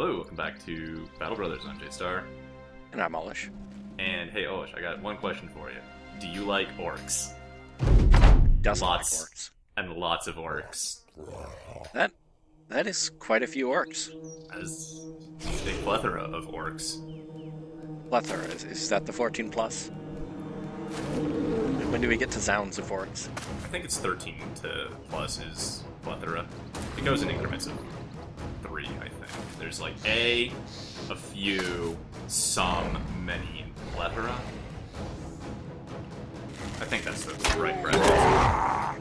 Hello, welcome back to Battle Brothers. I'm Jade Star. And I'm Olish. And hey, Olish, I got one question for you. Do you like orcs? Doesn't Lots. like orcs. And lots of orcs. That is quite a few orcs. As a plethora of orcs. Plethora. Is that the 14 plus? When do we get to zounds of orcs? I think it's 13 to plus is plethora. It goes in increments of 3, I think. There's like a few, some, many, and plethora. I think that's the right bracket. I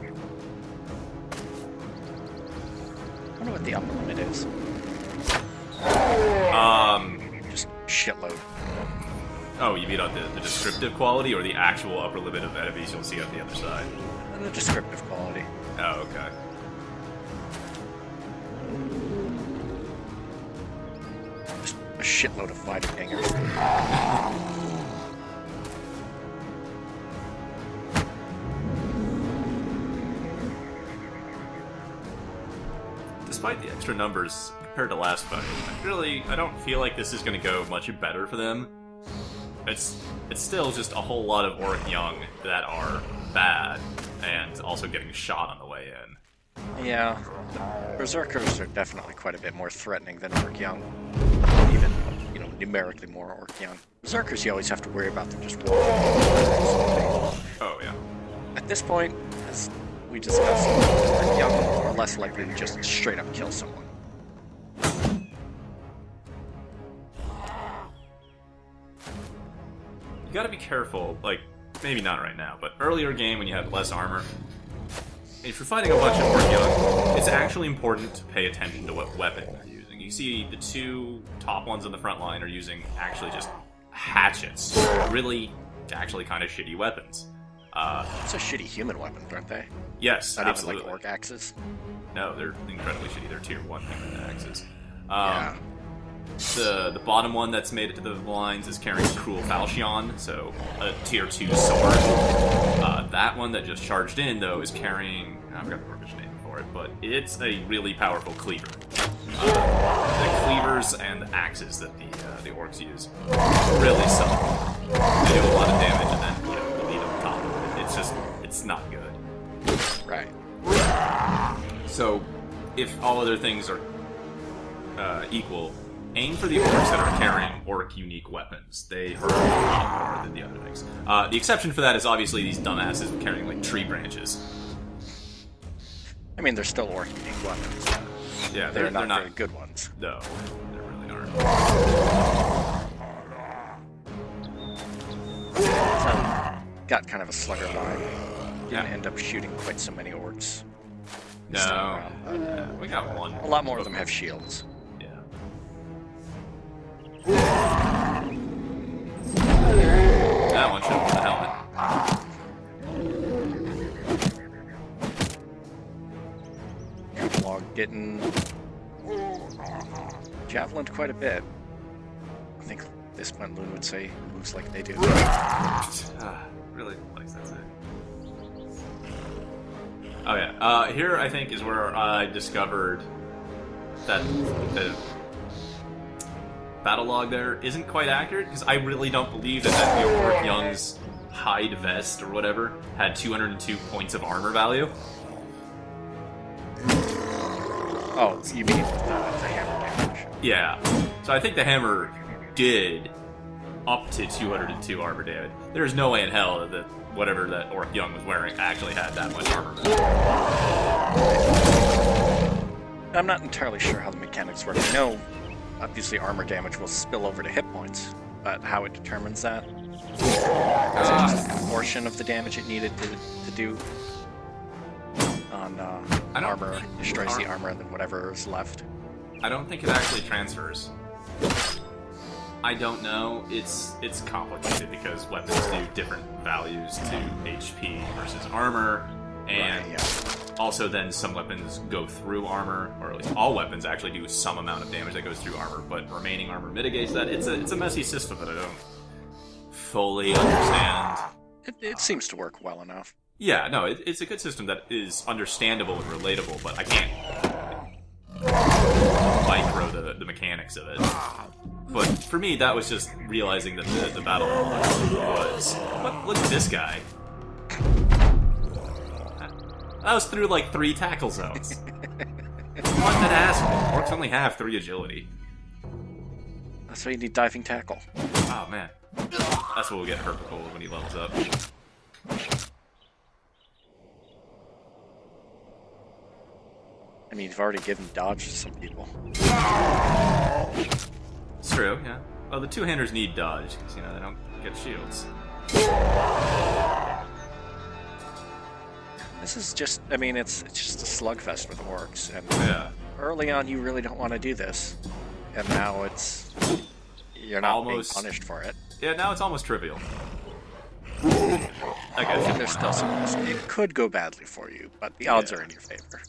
wonder what the upper limit is. Just shitload. Oh, you mean on the descriptive quality or the actual upper limit of enemies you'll see on the other side? And the descriptive quality. Oh, okay. Just a shitload of fighting gangers. Despite the extra numbers compared to last fight, I don't feel like this is going to go much better for them. It's still just a whole lot of Orc Young that are bad, and also getting shot on the way in. Yeah. Berserkers are definitely quite a bit more threatening than Orc Young. Even, numerically more Orc Young. Berserkers, you always have to worry about them just walking. Oh, yeah. At this point, as we discussed, Orc Young are less likely to just straight up kill someone. You gotta be careful, like, maybe not right now, but earlier game when you had less armor, if you're fighting a bunch of Orc Young, it's actually important to pay attention to what weapon they're using. You see the two top ones on the front line are using actually just hatchets. Really, actually kind of shitty weapons. It's a shitty human weapon, aren't they? Yes, Not absolutely. even like orc axes. No, they're incredibly shitty. They're tier 1 human axes. Yeah. The bottom one that's made it to the lines is carrying Cruel Falchion, so a tier 2 sword. That one that just charged in, though, is carrying... I forgot the Orcish name for it, but it's a really powerful cleaver. The cleavers and the axes that the orcs use really suck. They do a lot of damage, and then the lead on top of it. It's not good. Right. So, if all other things are equal, aim for the orcs that are carrying orc unique weapons. They hurt a lot more than the other things. The exception for that is obviously these dumbasses carrying like tree branches. I mean, they're still orc unique weapons. Yeah, They're not very good ones. No, they really aren't. So, got kind of a slugger vibe. Didn't Yeah. end up shooting quite so many orcs. this No, time around. we got one. A lot more of them have shields. Yeah. That one should have worn the helmet. Log getting javelined quite a bit. I think this point Loon would say moves like they do. Really likes that say. Oh yeah, here I think is where I discovered that the battle log there isn't quite accurate, because I really don't believe that the Orc Young's hide vest or whatever had 202 points of armor value. Oh, you mean the hammer damage? Yeah, so I think the hammer did up to 202 armor damage. There's no way in hell that whatever that Orc Young was wearing actually had that much armor value. I'm not entirely sure how the mechanics work. I know, obviously, armor damage will spill over to hit points, but how it determines that? Is it just a portion of the damage it needed to do on armor, destroys the armor, and then whatever is left? I don't think it actually transfers. I don't know. It's complicated because weapons do different values to HP versus armor, and Right, yeah. also then some weapons go through armor, or at least all weapons actually do some amount of damage that goes through armor, but remaining armor mitigates that. It's a messy system that I don't fully understand. It seems to work well enough. Yeah, no, it's a good system that is understandable and relatable, but I can't micro the mechanics mechanics of it. But for me, that was just realizing that the battle was... Look at this guy. That was through like 3 tackle zones. What an asshole. Orcs only have 3 agility. That's why you need diving tackle. Oh man. That's what we'll get Herpical when he levels up. I mean, you've already given dodge to some people. It's true, yeah. Well, the two-handers need dodge, because, you know, they don't get shields. This is just, I mean, it's just a slugfest with orcs, and Yeah. early on you really don't want to do this, and now you're not Almost being punished for it. Yeah, now it's almost trivial. I guess There's still some risk. It could go badly for you, but the odds are in your favor.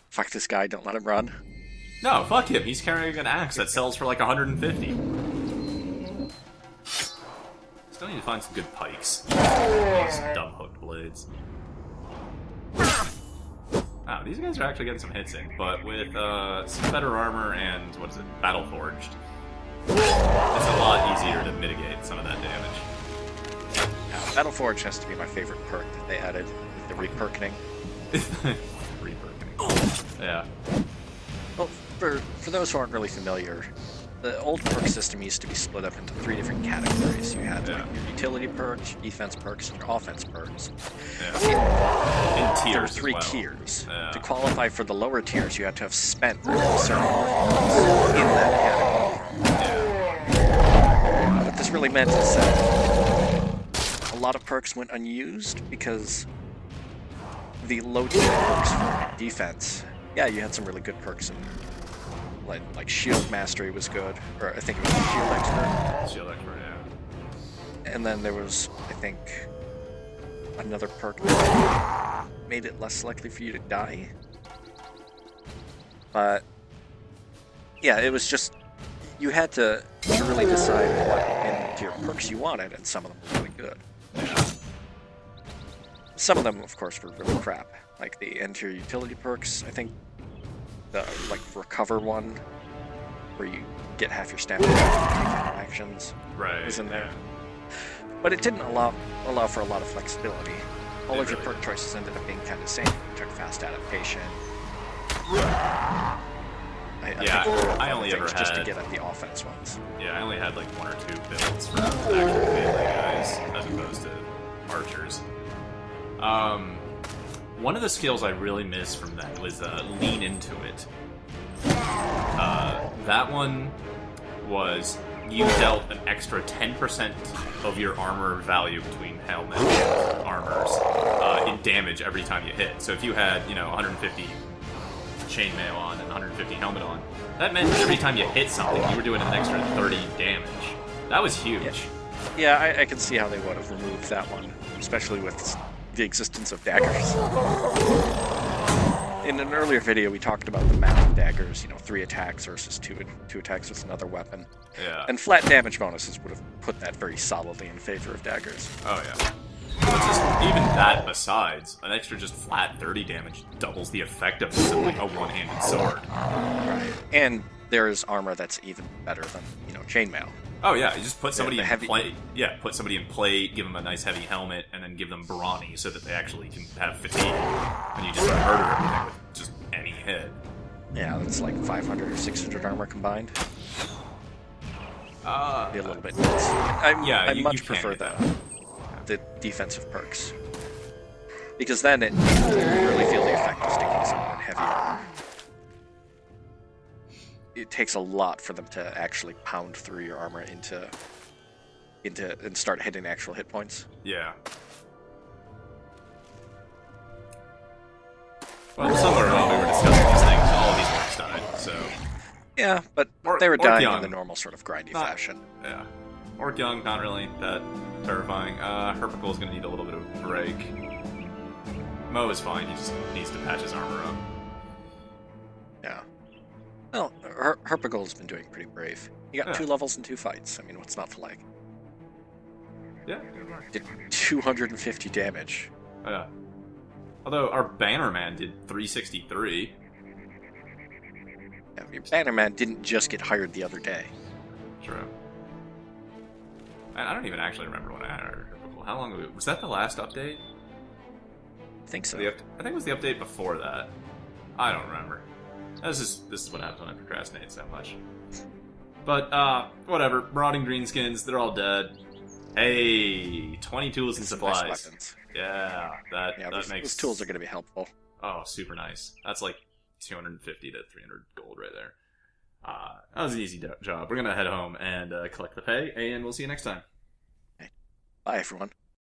Fuck this guy, don't let him run. No, fuck him. He's carrying an axe that sells for like 150. Still need to find some good pikes. These dumb hooked blades. Wow, these guys are actually getting some hits in, but with some better armor and, what is it, Battle Forged, it's a lot easier to mitigate some of that damage. Now, Battle Forge has to be my favorite perk that they added, with the reperkening. Reperkening. Yeah. Well, for those who aren't really familiar, the old perk system used to be split up into 3 different categories. You had like, your utility perks, your defense perks, and your offense perks. Yeah. In tiers There were 3 as well. tiers. Yeah. To qualify for the lower tiers, you had to have spent a certain amount of points in that category. Yeah. What this really meant is that a lot of perks went unused because the low tier perks for defense, yeah, you had some really good perks in like Shield Mastery was good, or I think it was Shield Expert. Shield Expert, yeah. And then there was, I think, another perk that made it less likely for you to die. But yeah, it was just, you had to really decide what end tier perks you wanted, and some of them were really good. Yeah. Some of them, of course, were really crap. Like the end tier utility perks, I think the like recover one, where you get half your stamina from actions, Right. was in there. But it didn't allow for a lot of flexibility. All of your perk choices ended up being kind of the same. You took fast adaptation. I only ever had just to get at the offense ones. Yeah, I only had like 1 or 2 builds for actual melee guys as opposed to archers. One of the skills I really missed from that was lean into it. That one was you dealt an extra 10% of your armor value between helmet and armors in damage every time you hit. So if you had, 150 chainmail on and 150 helmet on, that meant every time you hit something, you were doing an extra 30 damage. That was huge. Yeah, I can see how they would have removed that one, especially with the existence of daggers. In an earlier video, we talked about the map of daggers, 3 attacks versus 2 attacks with another weapon. Yeah. And flat damage bonuses would have put that very solidly in favor of daggers. Oh, yeah. But just even that besides, an extra just flat 30 damage doubles the effectiveness of like a one-handed sword. Right. And there is armor that's even better than, chainmail. Oh yeah, you just put somebody in heavy... plate. Yeah, put somebody in plate, give them a nice heavy helmet, and then give them brawny so that they actually can have fatigue. And you just murder everything with just any hit. Yeah, that's like 500 or 600 armor combined. Be a little bit nuts. I much prefer the defensive perks. Because then you really feel the effect of sticking someone in heavy armor. It takes a lot for them to actually pound through your armor into and start hitting actual hit points. Yeah. Well, somewhere while we were discussing these things, all of these orcs died, so... Yeah, but they were dying young. in the normal sort of grindy fashion. Yeah. Orc young, not really that terrifying. Herpical is going to need a little bit of a break. Mo is fine, he just needs to patch his armor up. Yeah. Well, Herpagul's been doing pretty brave. He got 2 levels and 2 fights. I mean, what's not to like? Yeah. Did 250 damage. Oh, yeah. Although our Bannerman did 363. Yeah, your Bannerman didn't just get hired the other day. True. I don't even actually remember when I had her. How long ago? Was that the last update? I think so. I think it was the update before that. I don't remember. This is what happens when I procrastinate so much. But, whatever. Marauding Greenskins, they're all dead. Hey, 20 tools and supplies. Nice weapons. Yeah, that makes... Those tools are going to be helpful. Oh, super nice. That's like 250 to 300 gold right there. That was an easy job. We're going to head home and collect the pay, and we'll see you next time. Bye, everyone.